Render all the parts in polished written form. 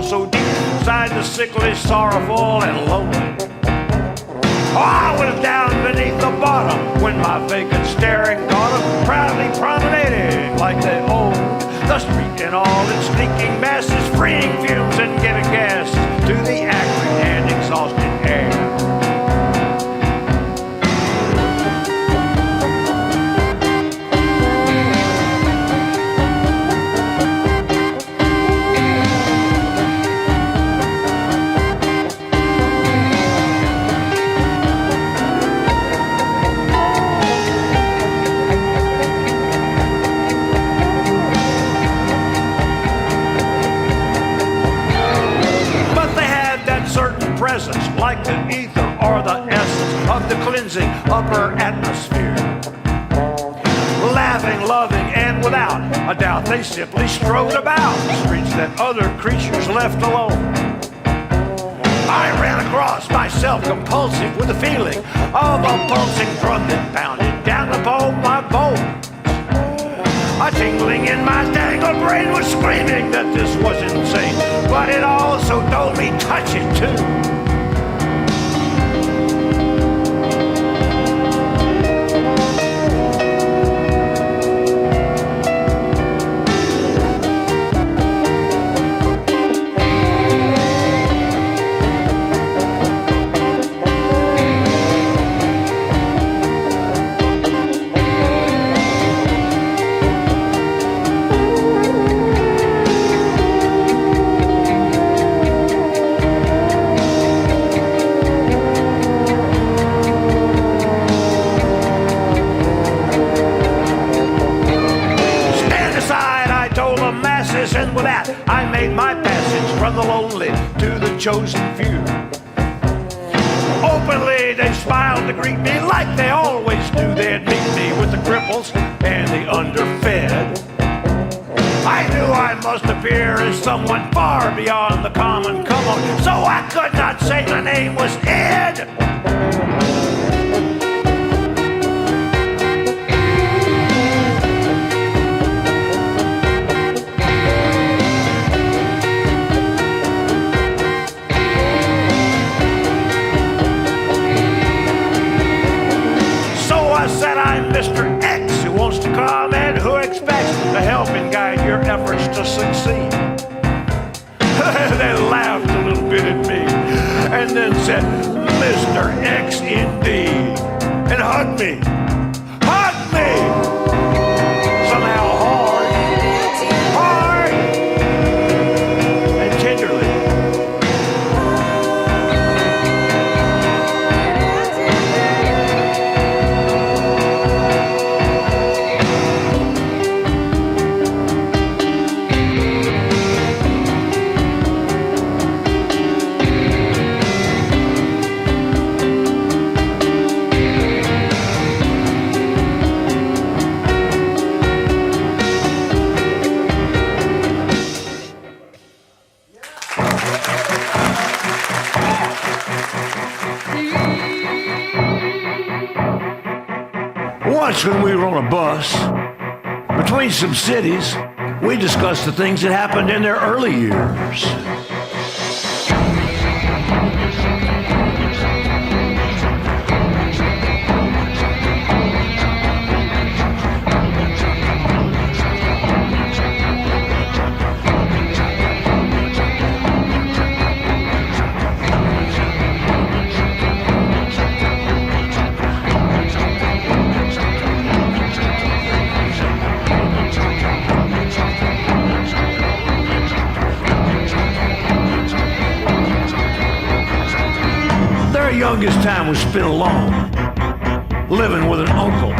so deep inside the sickly, sorrowful, and lonely. Oh, I was down beneath the bottom when my vacant staring got them proudly promenading like they owned the street in all its sneaking masses, freeing fumes and giving gas to the acrid and exhausted air. Like the ether or the essence of the cleansing upper atmosphere. Laughing, loving, and without a doubt, they simply strode about the streets that other creatures left alone. I ran across myself compulsive with the feeling of a pulsing drum that pounded down upon my bones. A tingling in my tangled brain was screaming that this was insane, but it also told me touch it too. And with that, I made my passage from the lonely to the chosen few. Openly, they smiled to greet me like they always do. They'd meet me with the cripples and the underfed. I knew I must appear as someone far beyond the common come on, so I could not say my name was Ed. Mr. X, who wants to come and who expects to help and guide your efforts to succeed. They laughed a little bit at me and then said, Mr. X indeed, and hugged me. Hugged me! Somehow hard and tenderly. Once when we were on a bus between some cities, we discussed the things that happened in their early years. Youngest time was spent alone, living with an uncle,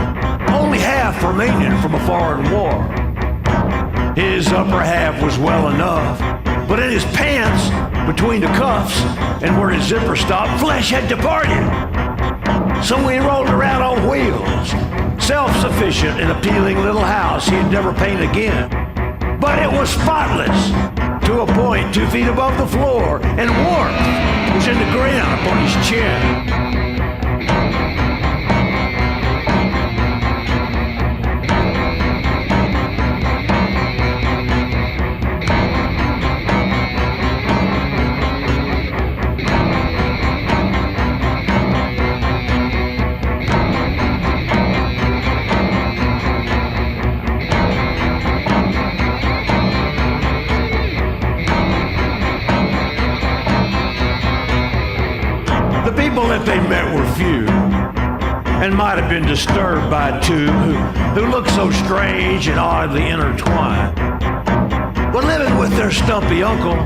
only half remaining from a foreign war. His upper half was well enough, but in his pants, between the cuffs and where his zipper stopped, flesh had departed. So we rolled around on wheels, self-sufficient and appealing little house he'd never paint again. But it was spotless, to a point 2 feet above the floor, and warmth was in the grin upon his chin. people that they met were few, and might have been disturbed by two who looked so strange and oddly intertwined. But living with their stumpy uncle,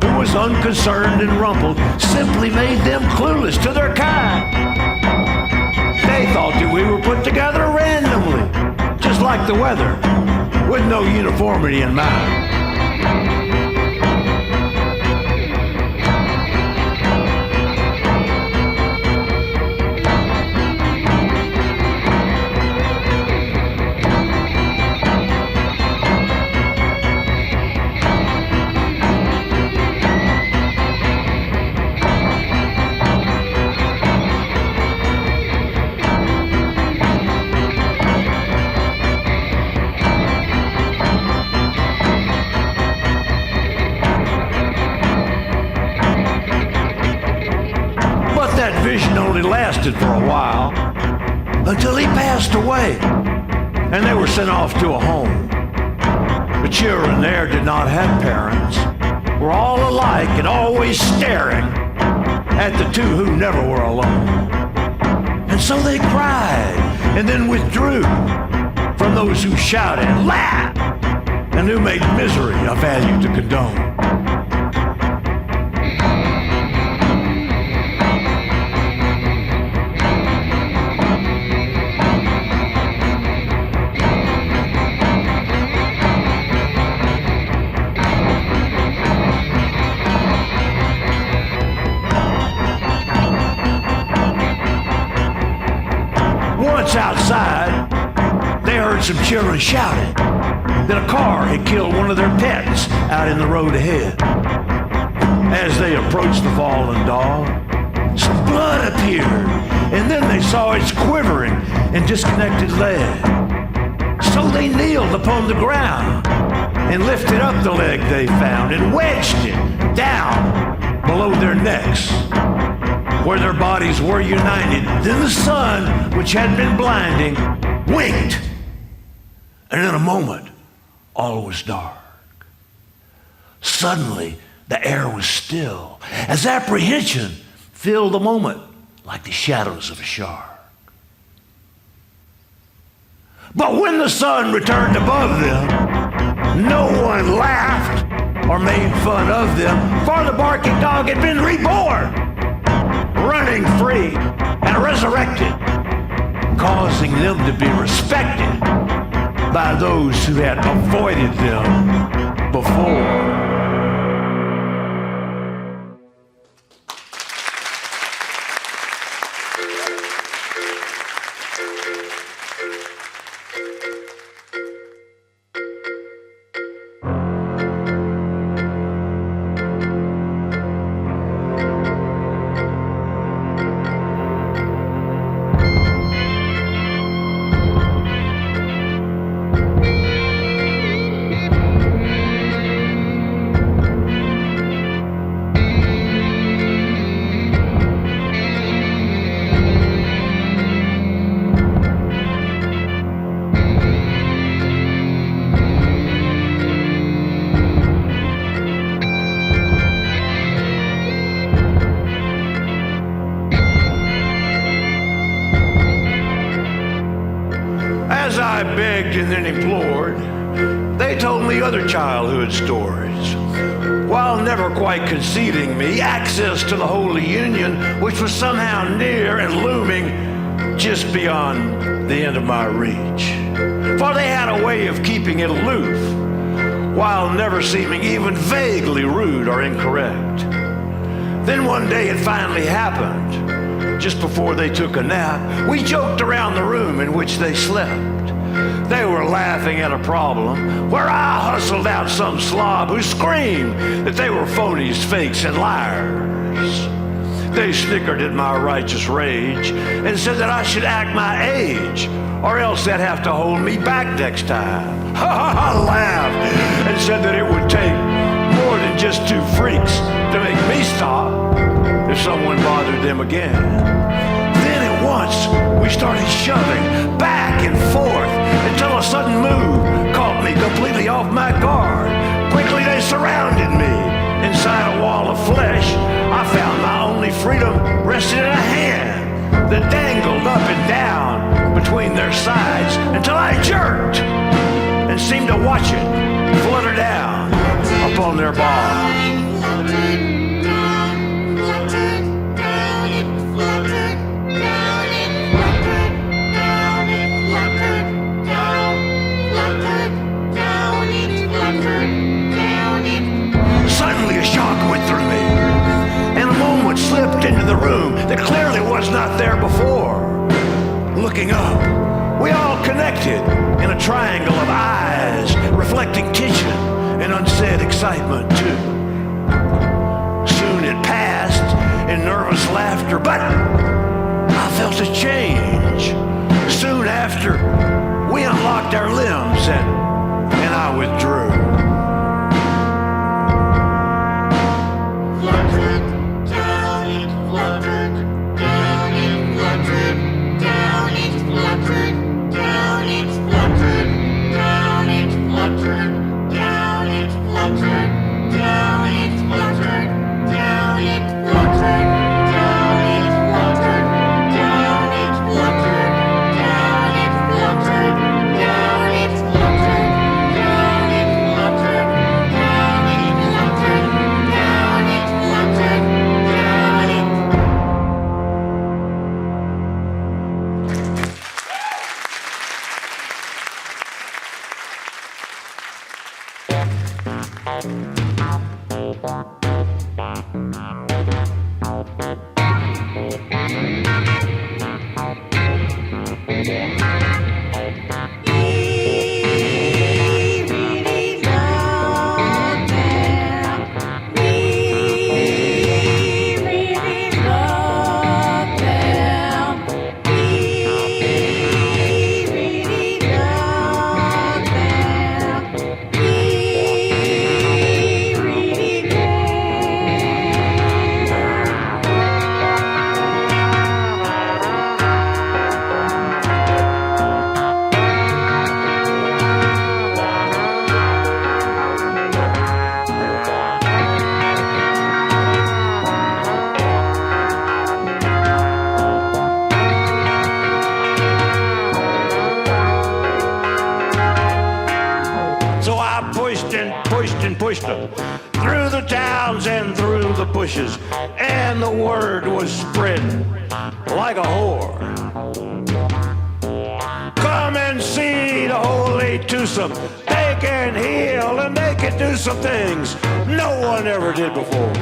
who was unconcerned and rumpled, simply made them clueless to their kind. They thought that we were put together randomly, just like the weather, with no uniformity in mind. Vision only lasted for a while, until he passed away, and they were sent off to a home. The children there did not have parents, were all alike and always staring at the two who never were alone. And so they cried, and then withdrew from those who shouted, laughed, and who made misery a value to condone. Once outside, they heard some children shouting that a car had killed one of their pets out in the road ahead. As they approached the fallen dog, some blood appeared, and then they saw its quivering and disconnected leg. So they kneeled upon the ground and lifted up the leg they found and wedged it down below their necks, where their bodies were united. Then the sun, which had been blinding, winked, and in a moment, all was dark. Suddenly, the air was still, as apprehension filled the moment like the shadows of a shark. But when the sun returned above them, no one laughed or made fun of them, for the barking dog had been reborn, running free and resurrected, causing them to be respected by those who had avoided them before. As I begged and then implored, they told me other childhood stories, while never quite conceding me access to the Holy Union, which was somehow near and looming just beyond the end of my reach. For they had a way of keeping it aloof, while never seeming even vaguely rude or incorrect. Then one day it finally happened. Just before they took a nap, we joked around the room in which they slept. They were laughing at a problem where I hustled out some slob who screamed that they were phonies, fakes, and liars. They snickered at my righteous rage and said that I should act my age, or else they'd have to hold me back next time. I laughed and said that it would take more than just two freaks to make me stop if someone bothered them again. Then at once, we started shoving back and forth until a sudden move caught me completely off my guard. Quickly they surrounded me. Inside a wall of flesh, I found my only freedom rested in a hand that dangled up and down between their sides until I jerked and seemed to watch it flutter down upon their bar. Suddenly a shock went through me, and a moment slipped into the room that clearly was not there before. Looking up, we all connected in a triangle of eyes, reflecting tension and unsaid excitement too. Soon it passed in nervous laughter, but I felt a change. Soon after, we unlocked our limbs and I withdrew. Pushed them through the towns and through the bushes, and the word was spreading like a whore. Come and see the holy twosome. They can heal and they can do some things no one ever did before.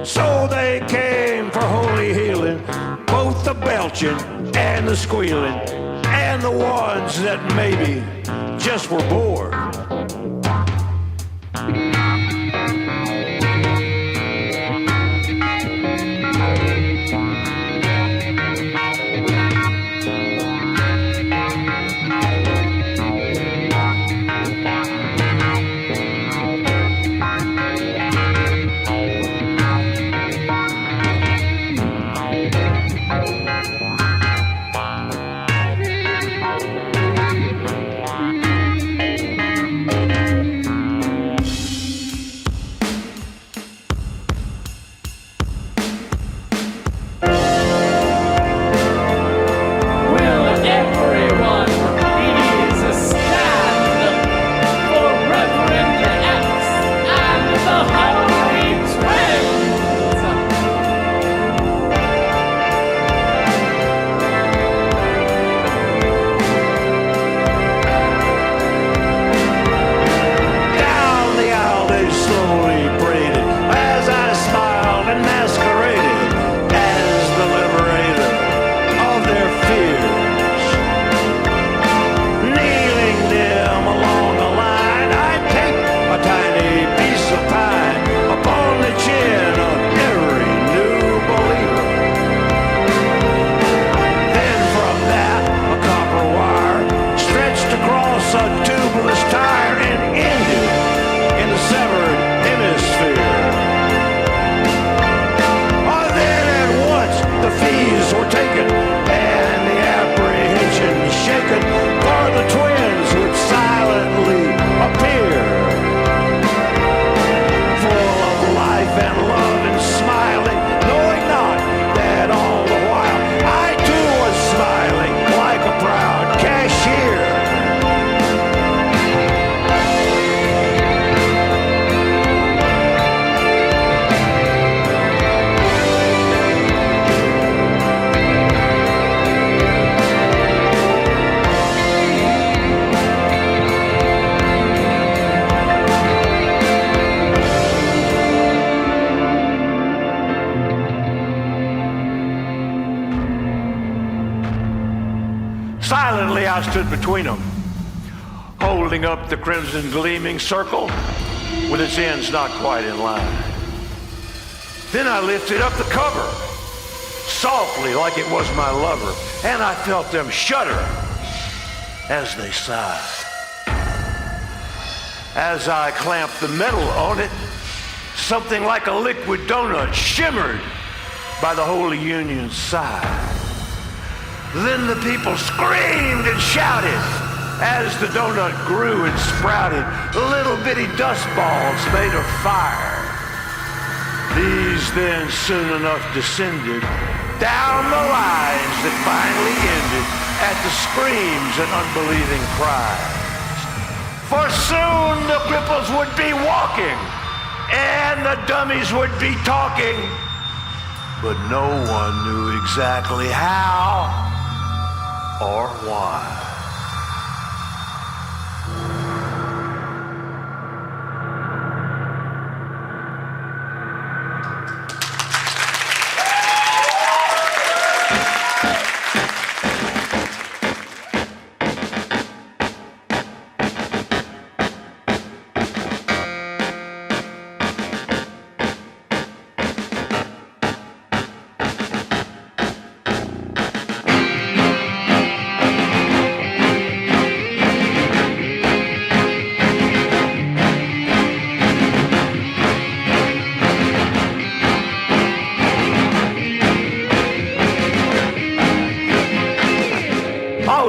So they came for holy healing, both the belching and the squealing, and the ones that maybe just were bored. Silently I stood between them, holding up the crimson gleaming circle with its ends not quite in line. Then I lifted up the cover, softly like it was my lover, and I felt them shudder as they sighed. As I clamped the metal on it, something like a liquid donut shimmered by the Holy Union's side. Then the people screamed and shouted as the donut grew and sprouted, little bitty dust balls made of fire. These then soon enough descended down the lines that finally ended at the screams and unbelieving cries. For soon the cripples would be walking and the dummies would be talking, but no one knew exactly how or why.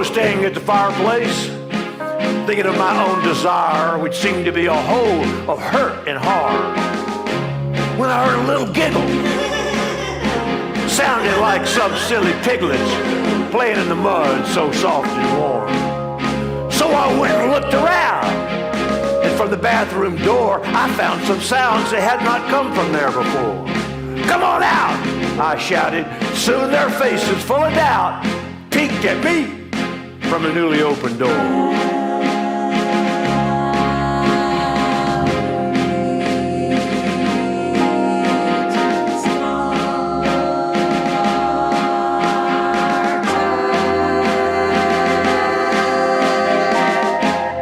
Staying at the fireplace, thinking of my own desire, which seemed to be a hole of hurt and harm, when I heard a little giggle. Sounded like some silly piglets playing in the mud so soft and warm. So I went and looked around, and from the bathroom door I found some sounds that had not come from there before. "Come on out," I shouted. Soon their faces full of doubt peeked at me from the newly opened door.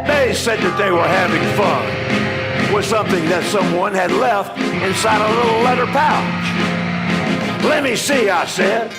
They said that they were having fun with something that someone had left inside a little leather pouch. "Let me see," I said,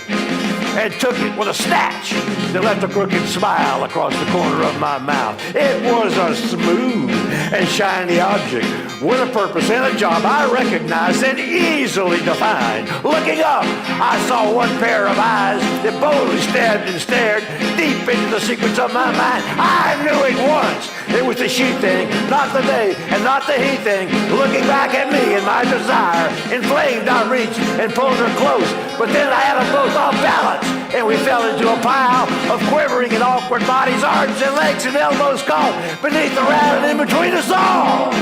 and took it with a snatch that left a crooked smile across the corner of my mouth. It was a smooth and shiny object with a purpose and a job I recognized and easily defined. Looking up, I saw one pair of eyes that boldly stabbed and stared deep into the secrets of my mind. I knew it once. It was the she thing, not the they, and not the he thing, looking back at me in my desire. Inflamed, I reached and pulled her close, but then I had them both off balance, and we fell into a pile of quivering and awkward bodies, arms and legs and elbows caught beneath the rat and in between us all.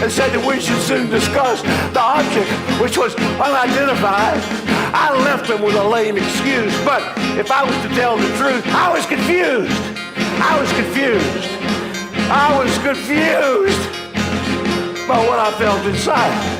And said that we should soon discuss the object, which was unidentified. I left him with a lame excuse, but if I was to tell the truth, I was confused. I was confused by what I felt inside.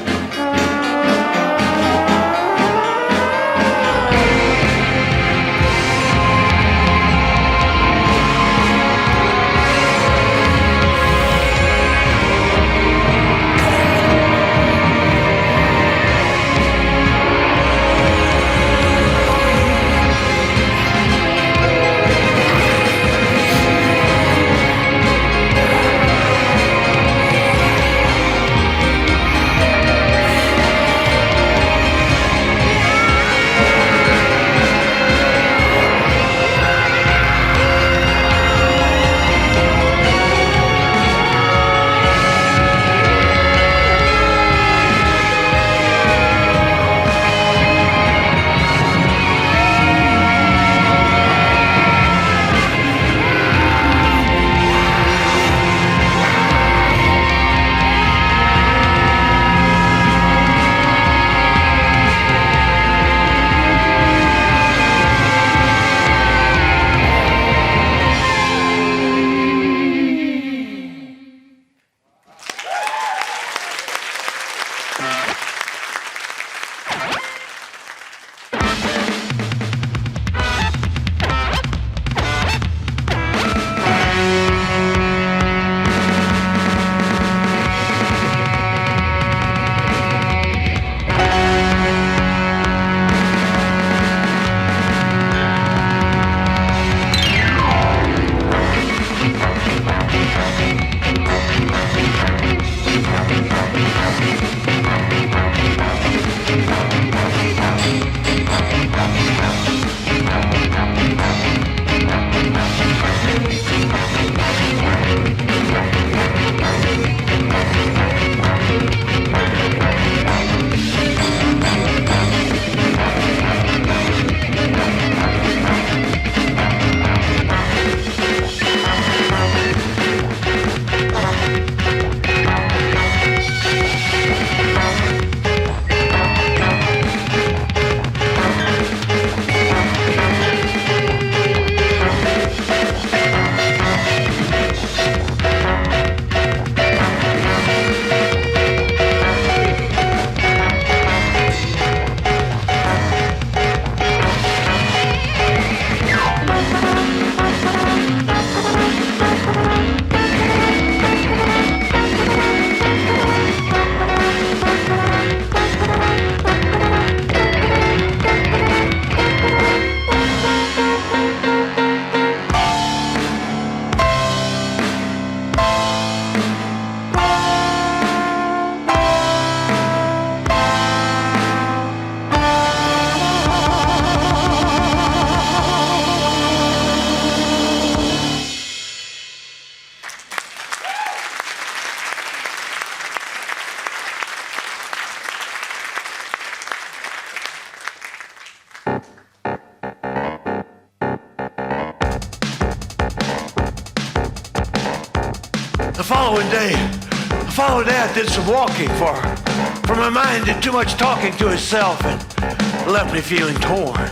The following day, I did some walking for my mind did too much talking to itself and left me feeling torn.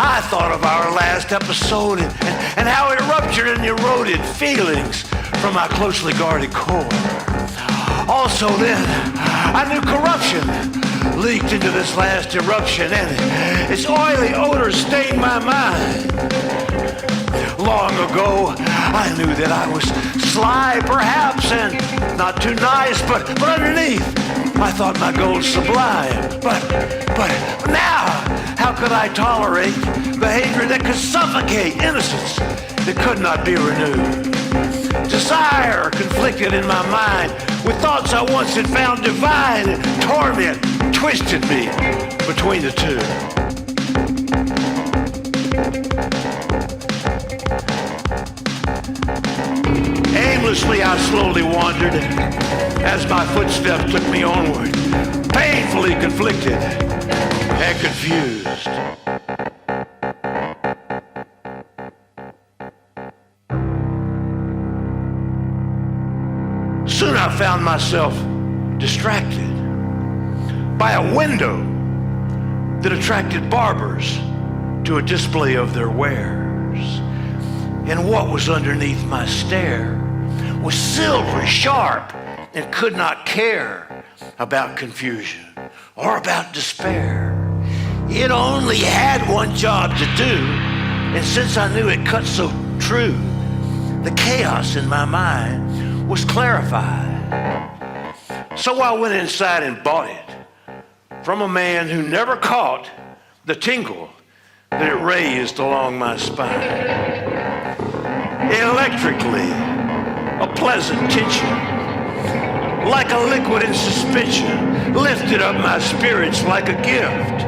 I thought of our last episode and how it ruptured and eroded feelings from my closely guarded core. Also then, I knew corruption leaked into this last eruption and its oily odor stained my mind. Long ago, I knew that I was sly perhaps and not too nice, but underneath, I thought my goals sublime. But now, how could I tolerate behavior that could suffocate innocence that could not be renewed? Desire conflicted in my mind with thoughts I once had found divine, and torment twisted me between the two. Aimlessly I slowly wandered as my footsteps took me onward, painfully conflicted and confused. Soon I found myself distracted by a window that attracted barbers to a display of their wares. And what was underneath my stare was silvery sharp and could not care about confusion or about despair. It only had one job to do, and since I knew it cut so true, the chaos in my mind was clarified. So I went inside and bought it from a man who never caught the tingle that it raised along my spine. Electrically, a pleasant tension, like a liquid in suspension, lifted up my spirits like a gift.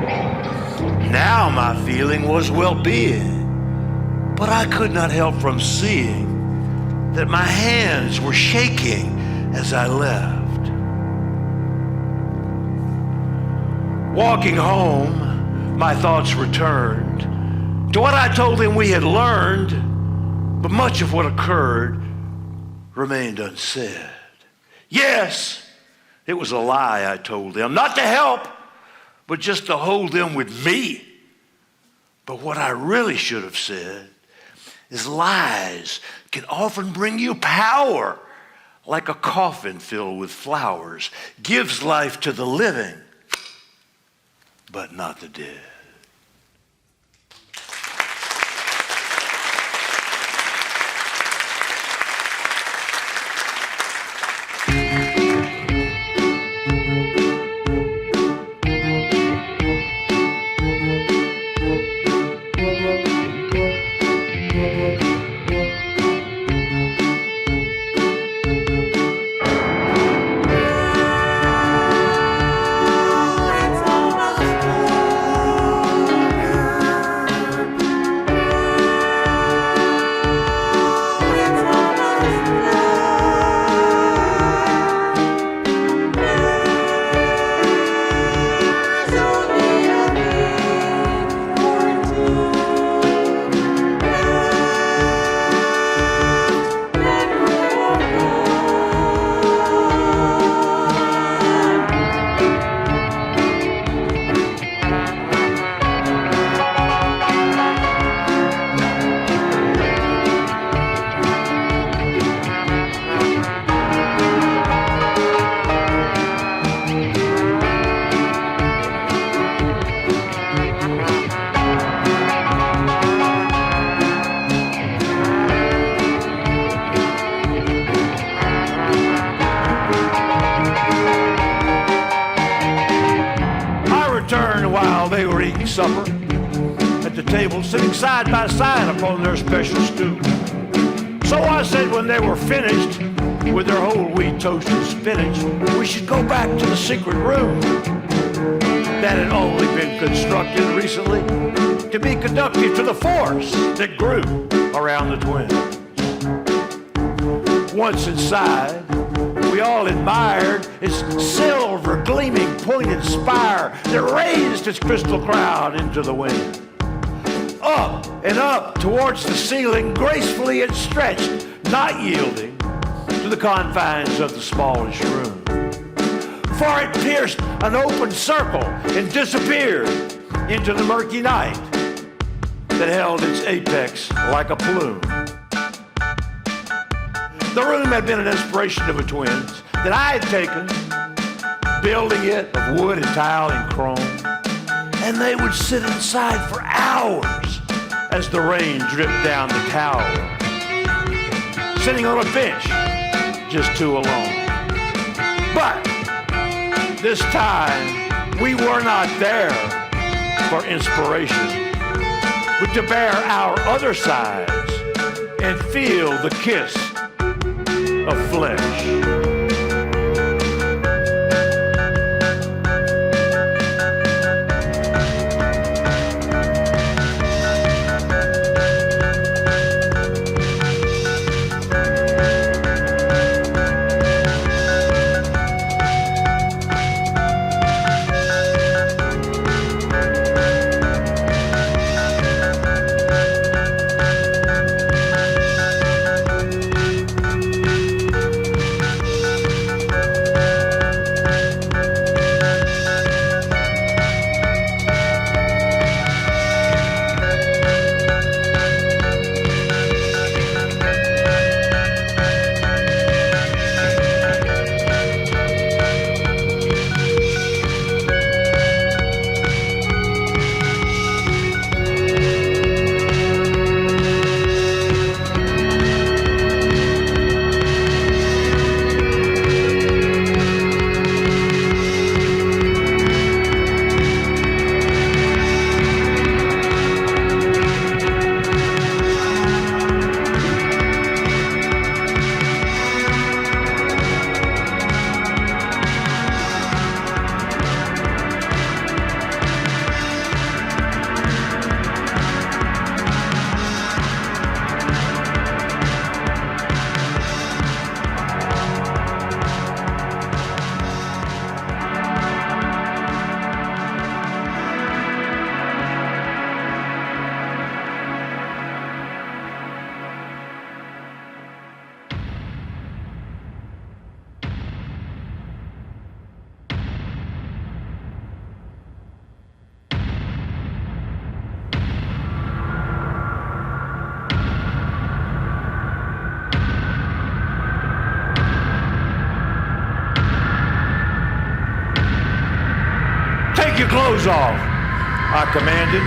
Now my feeling was well-being, but I could not help from seeing that my hands were shaking as I left. Walking home, my thoughts returned to what I told him we had learned, but much of what occurred remained unsaid. Yes, it was a lie I told them, not to help, but just to hold them with me. But what I really should have said is lies can often bring you power, like a coffin filled with flowers, gives life to the living, but not the dead. Supper at the table, sitting side by side upon their special stool. So I said when they were finished with their whole wheat toast and spinach, we should go back to the secret room that had only been constructed recently to be conductive to the force that grew around the twins. Once inside, we all admired its silver gleaming pointed spire that raised its crystal crown into the wind. Up and up towards the ceiling, gracefully it stretched, not yielding to the confines of the smallest room. For it pierced an open circle and disappeared into the murky night that held its apex like a plume. The room had been an inspiration of a twins that I had taken, building it of wood and tile and chrome, and they would sit inside for hours as the rain dripped down the tower, sitting on a bench, just two alone. But this time, we were not there for inspiration, but to bear our other sides and feel the kiss of flesh. Your clothes off, I commanded,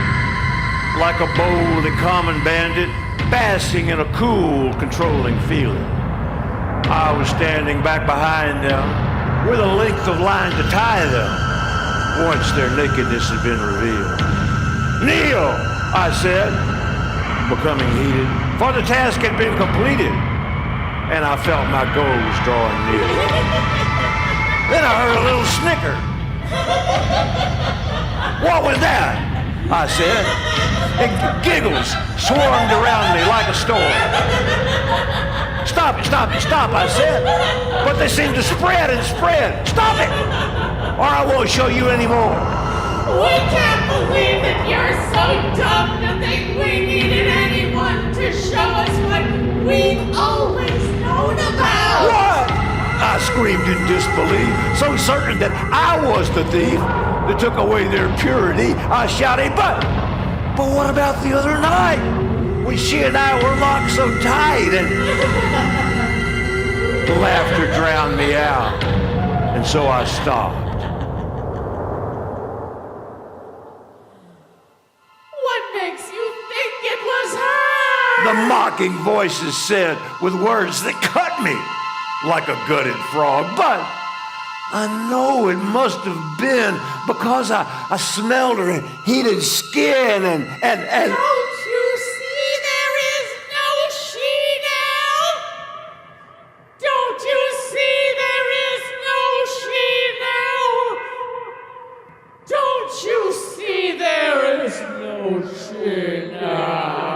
like a bold and common bandit, basking in a cool, controlling feeling. I was standing back behind them with a length of line to tie them once their nakedness had been revealed. Kneel, I said, becoming heated, for the task had been completed, and I felt my goal was drawing near. Then I heard a little snicker. What was that? I said. And giggles swarmed around me like a storm. Stop it, stop it, stop, I said. But they seemed to spread and spread. Stop it, or I won't show you anymore. We can't believe that you're so dumb to think we needed anyone to show us what we've always known about. What? I screamed in disbelief, so certain that I was the thief that took away their purity. I shouted, but what about the other night when she and I were locked so tight? And the laughter drowned me out, and so I stopped. What makes you think it was her? The mocking voices said with words that cut me like a gutted frog, but I know it must have been because I smelled her heated skin and Don't you see there is no she now? Don't you see there is no she now? Don't you see there is no she now?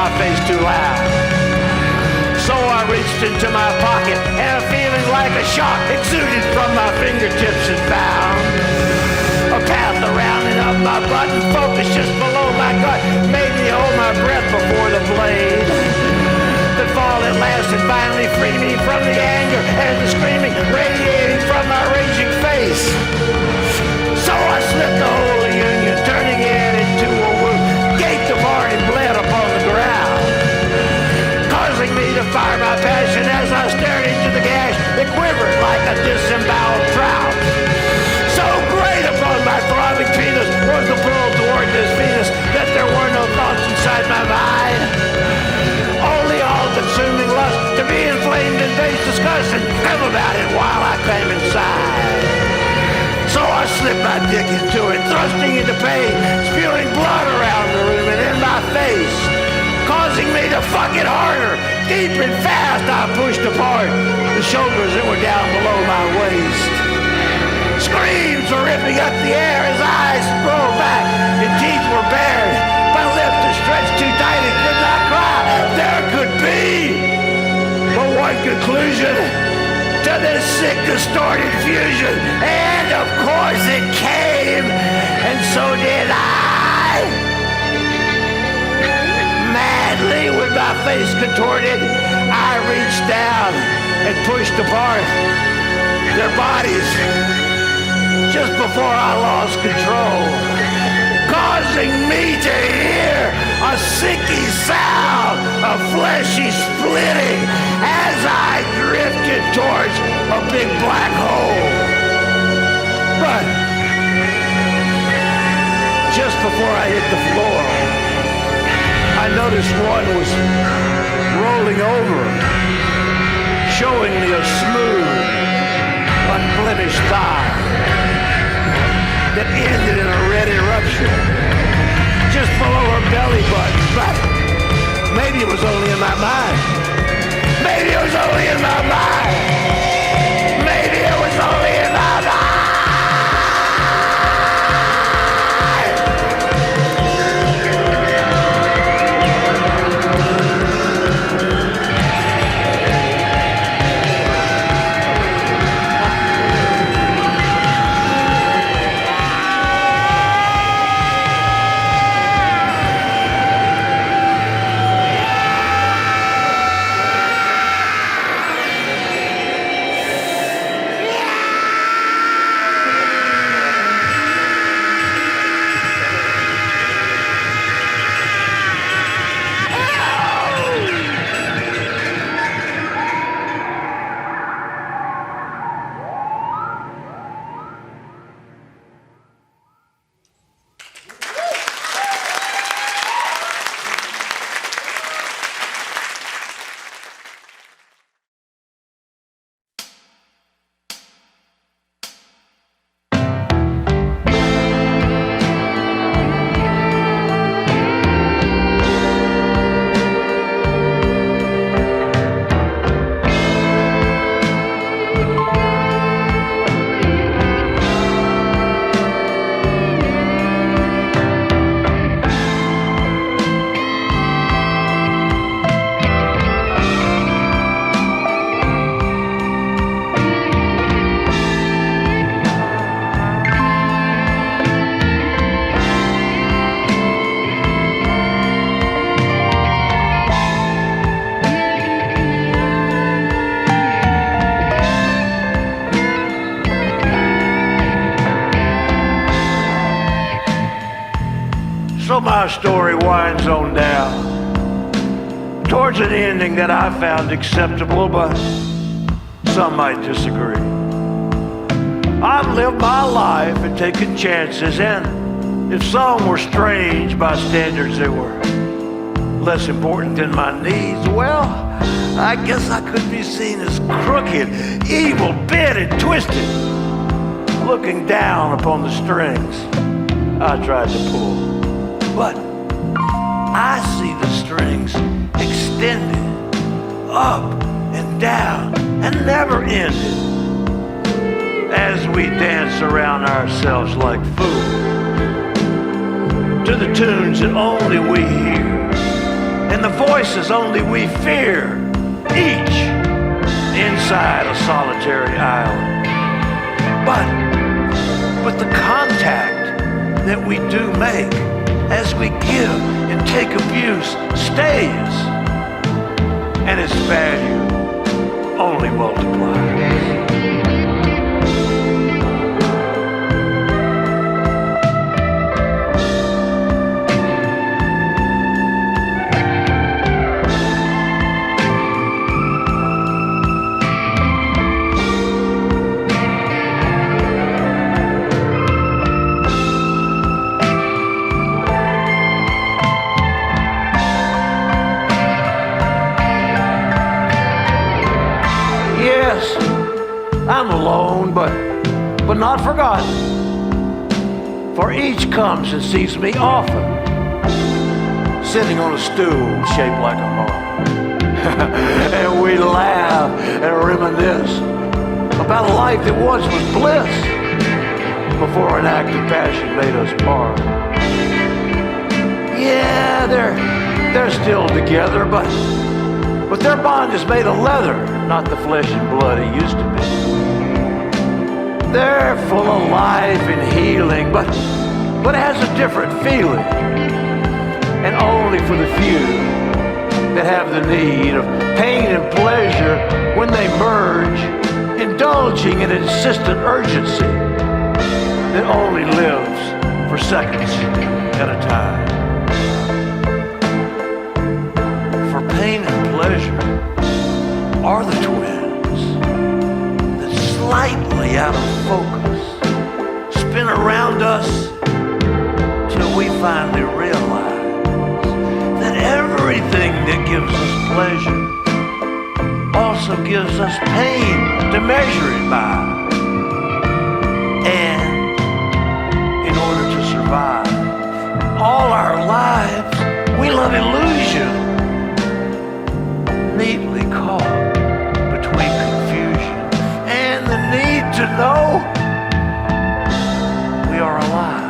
my face too loud. So I reached into my pocket, and a feeling like a shock exuded from my fingertips and found a path around and up my butt and focused just below my gut, made me hold my breath before the blade. The fall at last and finally freed me from the anger and the screaming radiating from my raging face. So I slit the holy union, turning it into a wound, gaped apart and bled upon the ground, causing me to fire my passion as I stared into the gash that quivered like a disemboweled trout. So great upon my throbbing penis was the pull toward this Venus that there were no thoughts inside my mind, only all-consuming lust to be inflamed in base discussion. Come about it while I came inside. So I slipped my dick into it, thrusting into pain, spewing blood around the room and in my face, causing me to fuck it harder. Deep and fast I pushed apart the shoulders that were down below my waist. Screams were ripping up the air as eyes rolled back and teeth were bared. My lips were stretched too tight and could not cry. There could be but one conclusion to this sick, distorted fusion. And of course it came, and so did I. Madly, with my face contorted, I reached down and pushed apart their bodies just before I lost control, causing me to hear a sicky sound of fleshy splitting as I drifted towards a big black hole. But just before I hit the floor, I noticed one was rolling over, showing me a smooth, unblemished thigh that ended in a red eruption just below her belly button. But maybe it was only in my mind. Maybe it was only in my mind. Maybe it was only in my mind. So my story winds on down towards an ending that I found acceptable, but some might disagree. I've lived my life and taken chances, and if some were strange by standards that were less important than my needs, well, I guess I could be seen as crooked, evil, bent, and twisted, looking down upon the strings I tried to pull. But I see the strings extended up and down and never ended as we dance around ourselves like fools to the tunes that only we hear and the voices only we fear, each inside a solitary island. But the contact that we do make as we give and take abuse stays, and its value only multiplies. I'm alone, but not forgotten. For each comes and sees me often, sitting on a stool shaped like a heart. And we laugh and reminisce about a life that once was bliss, before an act of passion made us part. Yeah, they're still together, but their bond is made of leather, not the flesh and blood it used to be. They're full of life and healing, but has a different feeling. And only for the few that have the need of pain and pleasure when they merge, indulging in insistent urgency that only lives for seconds at a time. For pain and pleasure are the twins that slightly out of focus spin around us till we finally realize that everything that gives us pleasure also gives us pain to measure it by. And in order to survive all our lives, we love illusion, neatly caught between confusion and the need to know we are alive.